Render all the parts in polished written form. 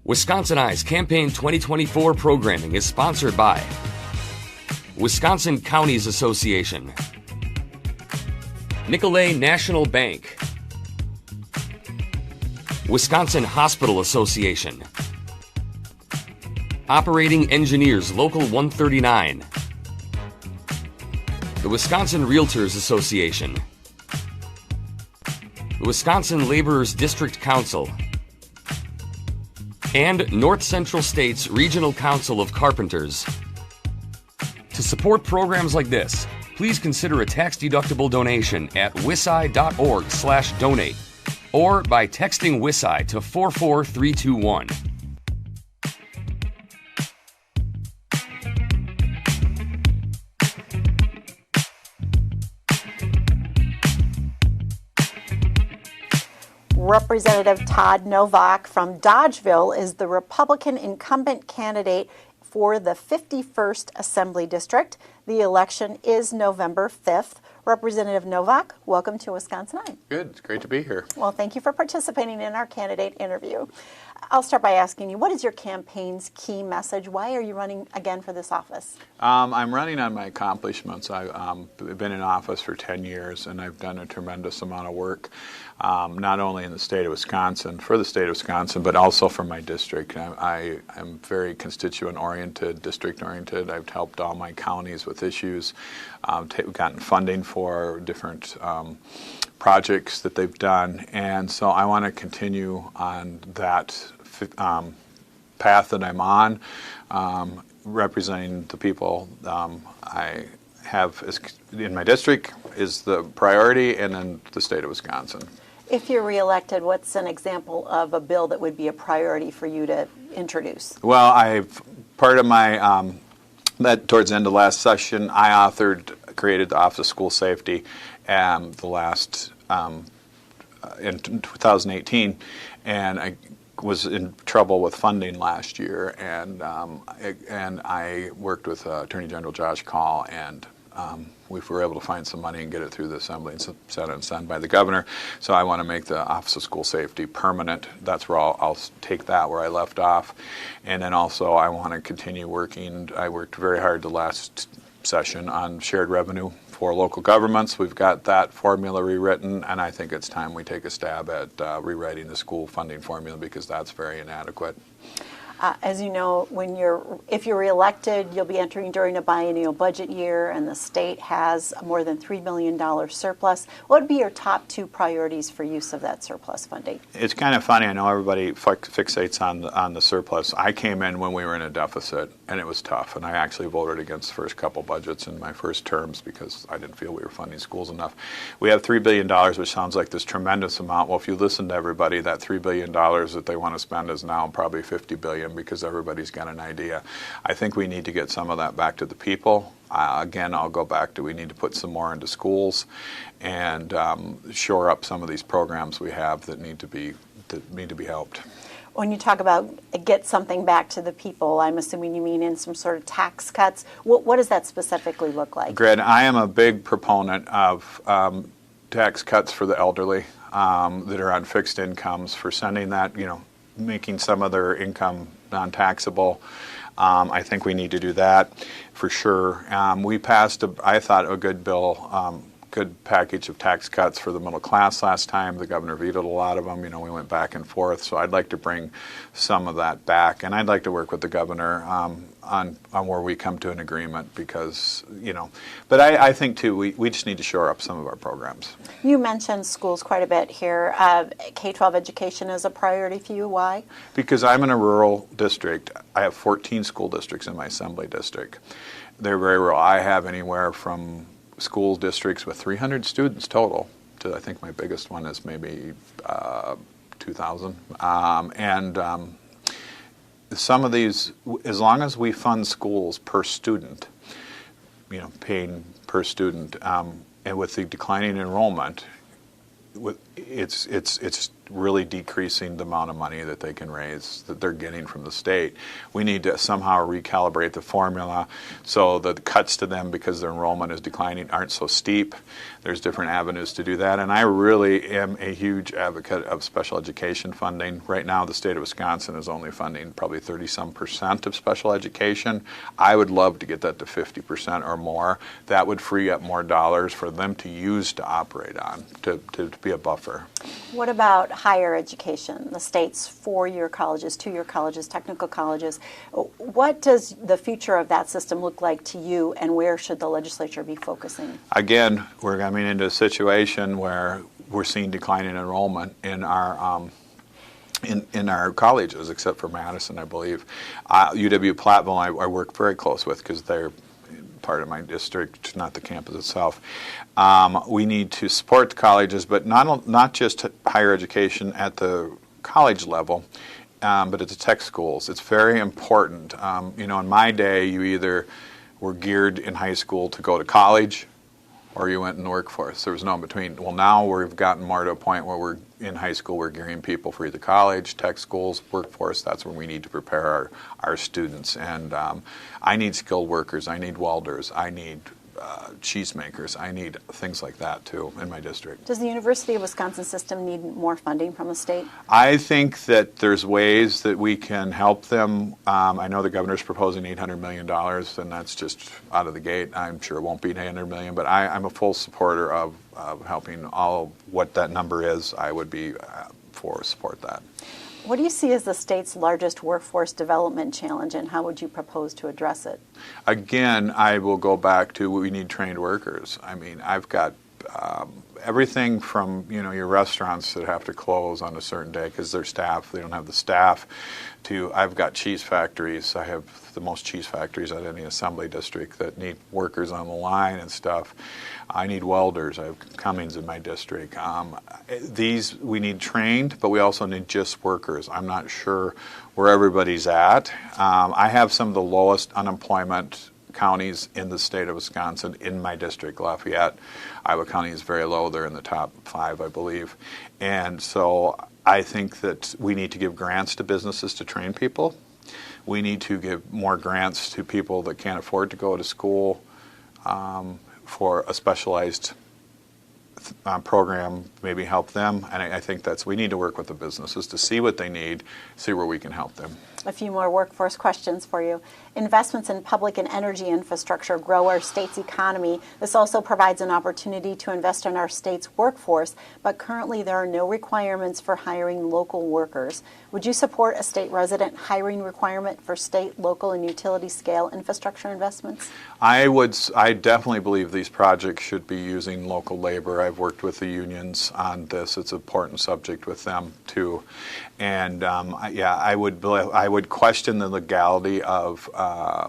WisconsinEye's Campaign 2024 programming is sponsored by Wisconsin Counties Association, Nicolet National Bank, Wisconsin Hospital Association, Operating Engineers Local 139, the Wisconsin Realtors Association, the Wisconsin Laborers District Council, and North Central State's Regional Council of Carpenters. To support programs like this, please consider a tax-deductible donation at wiseye.org/donate or by texting WisCI to 44321. Representative Todd Novak from Dodgeville is the Republican incumbent candidate for the 51st Assembly District. The election is November 5th. Representative Novak, welcome to WisconsinEye. Good. It's great to be here. Well, thank you for participating in our candidate interview. I'll start by asking you, what is your campaign's key message? Why are you running again for this office? I'm running on my accomplishments. I've been in office for 10 years, and I've done a tremendous amount of work, not only in the state of Wisconsin, for the state of Wisconsin, but also for my district. I am very constituent-oriented, district-oriented. I've helped all my counties with issues, gotten funding for different projects that they've done, and so I want to continue on that path that I'm on, representing the people I have in my district is the priority, and then the state of Wisconsin. If you're reelected, what's an example of a bill that would be a priority for you to introduce? Well, part of my that towards the end of last session, I created the Office of School Safety, the last in 2018, and I was in trouble with funding last year, and I worked with Attorney General Josh Call, and we were able to find some money and get it through the Assembly and Senate and signed by the governor. So I want to make the Office of School Safety permanent. That's where I'll take that where I left off. And then also I want to continue working. I worked very hard the last session on shared revenue for local governments. We've got that formula rewritten, and I think it's time we take a stab at rewriting the school funding formula because that's very inadequate. As you know, if you're reelected, you'll be entering during a biennial budget year, and the state has more than $3 million surplus. What would be your top two priorities for use of that surplus funding? It's kind of funny. I know everybody fixates on the surplus. I came in when we were in a deficit, and it was tough. And I actually voted against the first couple budgets in my first terms because I didn't feel we were funding schools enough. We have $3 billion, which sounds like this tremendous amount. Well, if you listen to everybody, that $3 billion that they want to spend is now probably $50 billion because everybody's got an idea. I think we need to get some of that back to the people. Again, I'll go back to we need to put some more into schools and shore up some of these programs we have that need to be helped. When you talk about get something back to the people, I'm assuming you mean in some sort of tax cuts. What does that specifically look like? Gred, I am a big proponent of tax cuts for the elderly that are on fixed incomes, for sending that, making some of their income non-taxable. I think we need to do that for sure. We passed, I thought, a good bill, good package of tax cuts for the middle class last time. The governor vetoed a lot of them. We went back and forth. So I'd like to bring some of that back, and I'd like to work with the governor on where we come to an agreement because, But I think too we just need to shore up some of our programs. You mentioned schools quite a bit here. K-12 education is a priority for you. Why? Because I'm in a rural district. I have 14 school districts in my assembly district. They're very rural. I have anywhere from school districts with 300 students total to I think my biggest one is maybe 2,000. Some of these, as long as we fund schools per student, paying per student, and with the declining enrollment, it's really decreasing the amount of money that they can raise, that they're getting from the state. We need to somehow recalibrate the formula so that the cuts to them, because their enrollment is declining, aren't so steep. There's different avenues to do that, and I really am a huge advocate of special education funding. Right now, the state of Wisconsin is only funding probably 30-some% of special education. I would love to get that to 50% or more. That would free up more dollars for them to use to operate on, to be a buffer. What about higher education, the state's 4-year colleges, 2-year colleges, technical colleges? What does the future of that system look like to you, and where should the legislature be focusing? Again, we're coming into a situation where we're seeing declining enrollment in our in our colleges, except for Madison, I believe. UW-Platteville, I work very close with, because they're part of my district, not the campus itself. We need to support the colleges, but not just higher education at the college level, but at the tech schools. It's very important. In my day, you either were geared in high school to go to college, or you went in the workforce. There was no in between. Well, now we've gotten more to a point where we're in high school, we're gearing people for either college, tech schools, workforce. That's where we need to prepare our students. And I need skilled workers. I need welders. I need cheesemakers. I need things like that, too, in my district. Does the University of Wisconsin system need more funding from the state? I think that there's ways that we can help them. I know the governor's proposing $800 million, and that's just out of the gate. I'm sure it won't be $800 million, but I'm a full supporter of helping all what that number is. I would be support that. What do you see as the state's largest workforce development challenge, and how would you propose to address it? Again, I will go back to we need trained workers. I mean, I've got everything from your restaurants that have to close on a certain day because they don't have the staff, to I've got cheese factories. I have the most cheese factories at any assembly district that need workers on the line and stuff. I need welders. I have Cummings in my district. These we need trained, but we also need just workers. I'm not sure where everybody's at. I have some of the lowest unemployment counties in the state of Wisconsin in my district. Lafayette, Iowa County is very low. They're in the top 5, I believe. And so I think that we need to give grants to businesses to train people. We need to give more grants to people that can't afford to go to school for a specialized program, maybe help them. And I think we need to work with the businesses to see what they need, see where we can help them. A few more workforce questions for you. Investments in public and energy infrastructure grow our state's economy. This also provides an opportunity to invest in our state's workforce, but currently there are no requirements for hiring local workers. Would you support a state resident hiring requirement for state, local, and utility scale infrastructure investments? I definitely believe these projects should be using local labor. I've worked with the unions on this. It's an important subject with them too. And I would question the legality of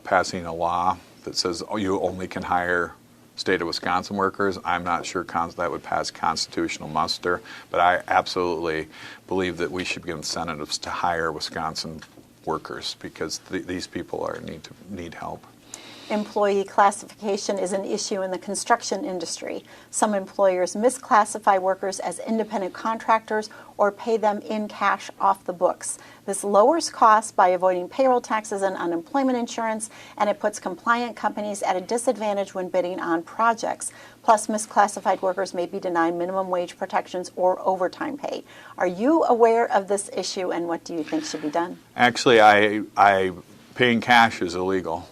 passing a law that says you only can hire state of Wisconsin workers. I'm not sure that would pass constitutional muster, but I absolutely believe that we should give incentives to hire Wisconsin workers, because these people need help. Employee classification is an issue in the construction industry. Some employers misclassify workers as independent contractors or pay them in cash off the books. This lowers costs by avoiding payroll taxes and unemployment insurance, and it puts compliant companies at a disadvantage when bidding on projects. Plus, misclassified workers may be denied minimum wage protections or overtime pay. Are you aware of this issue, and what do you think should be done? Actually, paying cash is illegal.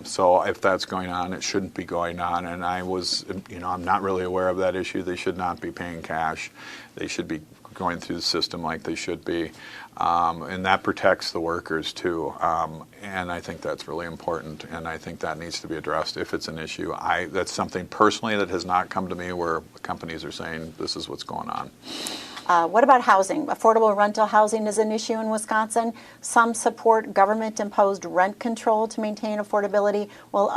So if that's going on, it shouldn't be going on. And I'm not really aware of that issue. They should not be paying cash. They should be going through the system like they should be. And that protects the workers too. And I think that's really important. And I think that needs to be addressed if it's an issue. That's something personally that has not come to me where companies are saying this is what's going on. What about housing? Affordable rental housing is an issue in Wisconsin. Some support government-imposed rent control to maintain affordability, while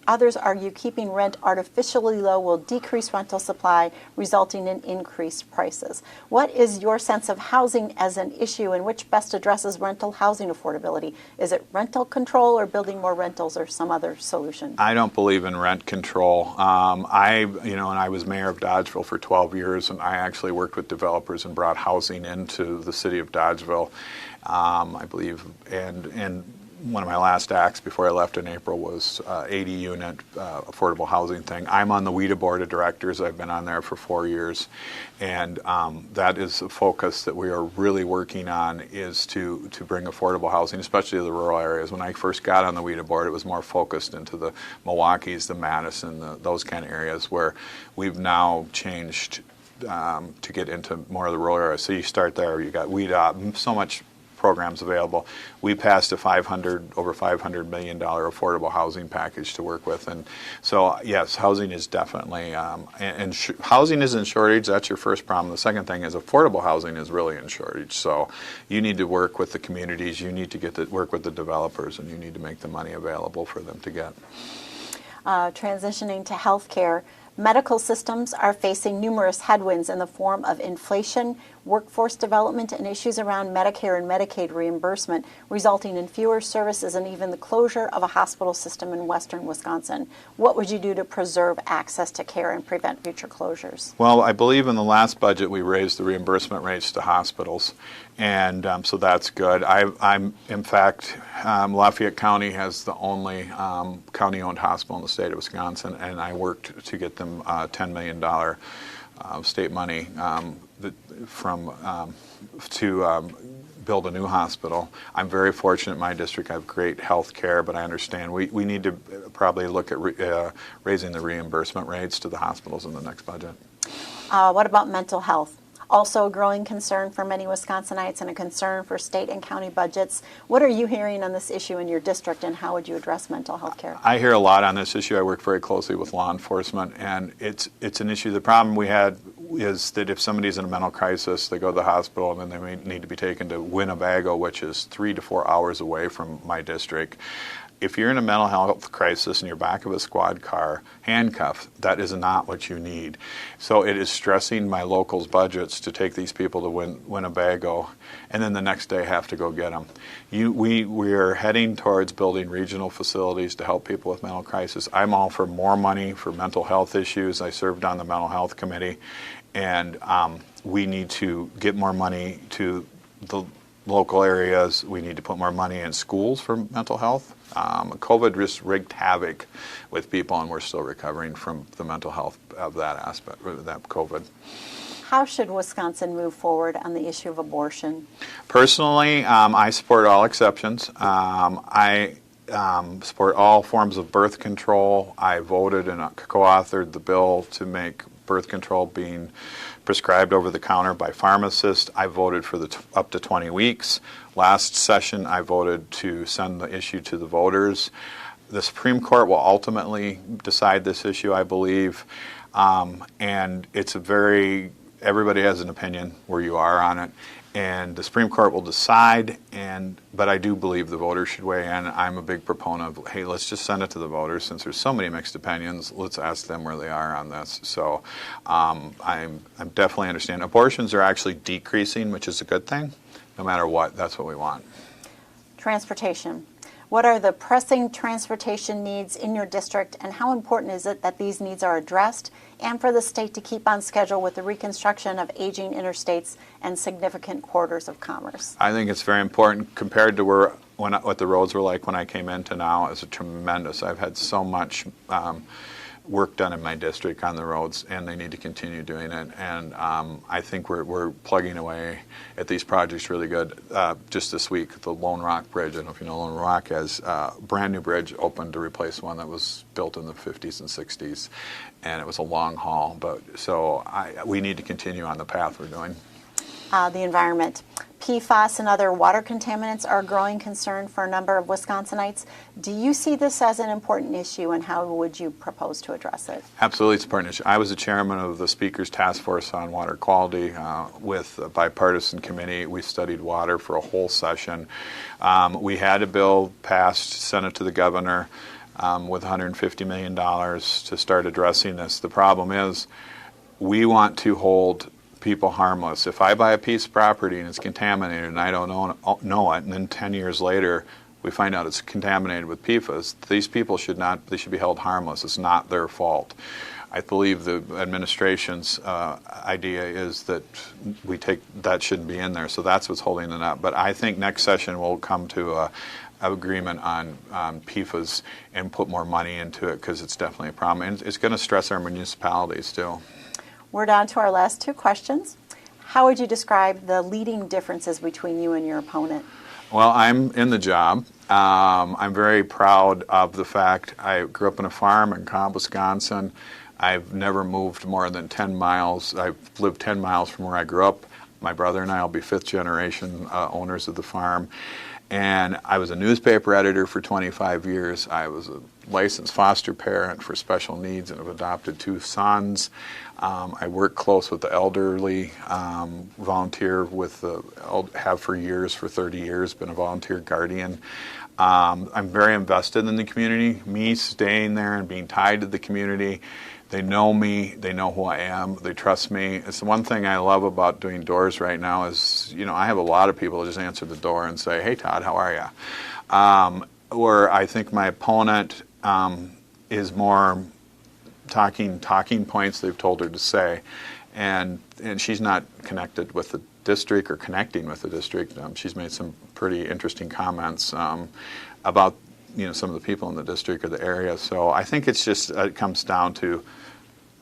Others argue keeping rent artificially low will decrease rental supply, resulting in increased prices. What is your sense of housing as an issue, and which best addresses rental housing affordability? Is it rental control or building more rentals or some other solution? I don't believe in rent control. I was mayor of Dodgeville for 12 years, and I actually worked with developers and brought housing into the city of Dodgeville, I believe, and one of my last acts before I left in April was 80-unit affordable housing thing. I'm on the WIDA board of directors. I've been on there for 4 years, and that is a focus that we are really working on, is to bring affordable housing, especially to the rural areas. When I first got on the WIDA board, it was more focused into the Milwaukees, the Madison, those kind of areas, where we've now changed to get into more of the rural areas. So you start there. You got WIDA, so much programs available. We passed a over $500 million affordable housing package to work with, and so yes, housing is definitely housing is in shortage. That's your first problem. The second thing is affordable housing is really in shortage. So you need to work with the communities. You need to work with the developers, and you need to make the money available for them to get. Transitioning to healthcare. Medical systems are facing numerous headwinds in the form of inflation, workforce development, and issues around Medicare and Medicaid reimbursement, resulting in fewer services and even the closure of a hospital system in western Wisconsin. What would you do to preserve access to care and prevent future closures? Well, I believe in the last budget we raised the reimbursement rates to hospitals, and so that's good. I'm in fact, Lafayette County has the only county-owned hospital in the state of Wisconsin, and I worked to get them $10 million state money to build a new hospital. I'm very fortunate in my district. I have great health care, but I understand we need to probably look at raising the reimbursement rates to the hospitals in the next budget. What about mental health? Also a growing concern for many Wisconsinites and a concern for state and county budgets. What are you hearing on this issue in your district, and how would you address mental health care? I hear a lot on this issue. I work very closely with law enforcement, and it's an issue. The problem we had is that if somebody's in a mental crisis, they go to the hospital, and then they may need to be taken to Winnebago, which is 3 to 4 hours away from my district. If you're in a mental health crisis and you're back of a squad car, handcuffed, that is not what you need. So it is stressing my locals' budgets to take these people to Winnebago, and then the next day have to go get them. We are heading towards building regional facilities to help people with mental crisis. I'm all for more money for mental health issues. I served on the mental health committee, and we need to get more money to the local areas. We need to put more money in schools for mental health. COVID just wreaked havoc with people, and we're still recovering from the mental health of that aspect, that COVID. How should Wisconsin move forward on the issue of abortion? Personally, I support all exceptions. I support all forms of birth control. I voted and co-authored the bill to make birth control being prescribed over the counter by pharmacists. I voted for the up to 20 weeks. Last session, I voted to send the issue to the voters. The Supreme Court will ultimately decide this issue, I believe, and it's everybody has an opinion where you are on it, and the Supreme Court will decide, but I do believe the voters should weigh in. I'm a big proponent of, hey, let's just send it to the voters. Since there's so many mixed opinions, let's ask them where they are on this. So I'm definitely understand. Abortions are actually decreasing, which is a good thing. No matter what, that's what we want. Transportation. What are the pressing transportation needs in your district, and how important is it that these needs are addressed, and for the state to keep on schedule with the reconstruction of aging interstates and significant corridors of commerce? I think it's very important compared to what the roads were like when I came into now. It's tremendous. I've had so much work done in my district on the roads, and they need to continue doing it. And I think we're plugging away at these projects really good. Just this week, the Lone Rock Bridge, I don't know if you know, Lone Rock has a brand new bridge opened to replace one that was built in the 50s and 60s, and it was a long haul. But so we need to continue on the path we're doing. The environment. PFAS and other water contaminants are a growing concern for a number of Wisconsinites. Do you see this as an important issue, and how would you propose to address it? Absolutely, it's an important issue. I was the chairman of the Speaker's Task Force on Water Quality with a bipartisan committee. We studied water for a whole session. We had a bill passed, sent it to the governor. with $150 million to start addressing this. The problem is we want to hold people harmless. If I buy a piece of property and it's contaminated and I don't know it, and then 10 years later we find out it's contaminated with PFAS, these people should be held harmless. It's not their fault. I believe the administration's idea is that that shouldn't be in there, so that's what's holding it up. But I think next session we'll come to an agreement on PFAS and put more money into it, because it's definitely a problem. And it's going to stress our municipalities too. We're down to our last two questions. How would you describe the leading differences between you and your opponent? Well, I'm in the job. I'm very proud of the fact I grew up on a farm in Cobb, Wisconsin. I've never moved more than 10 miles. I've lived 10 miles from where I grew up. My brother and I will be fifth generation owners of the farm. And I was a newspaper editor for 25 years. I was a licensed foster parent for special needs and have adopted 2 sons. I work close with the elderly, volunteer with have for years, for 30 years, been a volunteer guardian. I'm very invested in the community. Me staying there and being tied to the community. They know me, they know who I am, they trust me. It's the one thing I love about doing doors right now is, I have a lot of people that just answer the door and say, "Hey Todd, how are you?" Where I think my opponent is more talking points they've told her to say, and she's not connected with the district or connecting with the district. She's made some pretty interesting comments about some of the people in the district or the area. So I think it comes down to,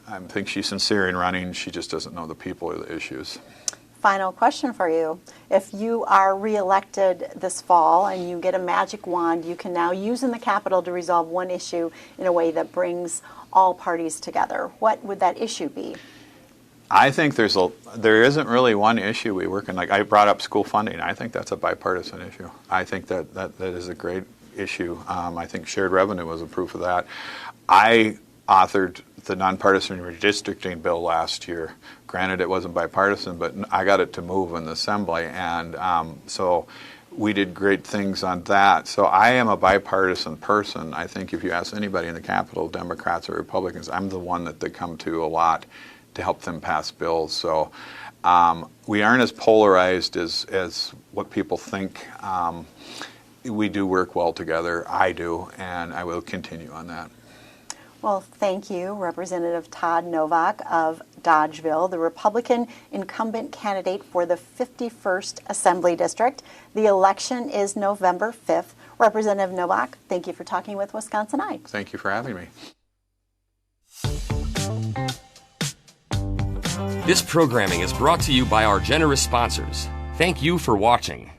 I think she's sincere in running. She just doesn't know the people or the issues. Final question for you. If you are reelected this fall and you get a magic wand you can now use in the Capitol to resolve one issue in a way that brings all parties together, what would that issue be? I think there isn't really one issue we work in. Like I brought up school funding. I think that's a bipartisan issue. I think that is a great issue. I think shared revenue was a proof of that. I authored the nonpartisan redistricting bill last year. Granted, it wasn't bipartisan, but I got it to move in the assembly, and so we did great things on that. So I am a bipartisan person. I think if you ask anybody in the Capitol, Democrats or Republicans, I'm the one that they come to a lot to help them pass bills. So we aren't as polarized as what people think. We do work well together. I do, and I will continue on that. Well, thank you, Representative Todd Novak of Dodgeville, the Republican incumbent candidate for the 51st Assembly District. The election is November 5th. Representative Novak, thank you for talking with WisconsinEye. Thank you for having me. This programming is brought to you by our generous sponsors. Thank you for watching.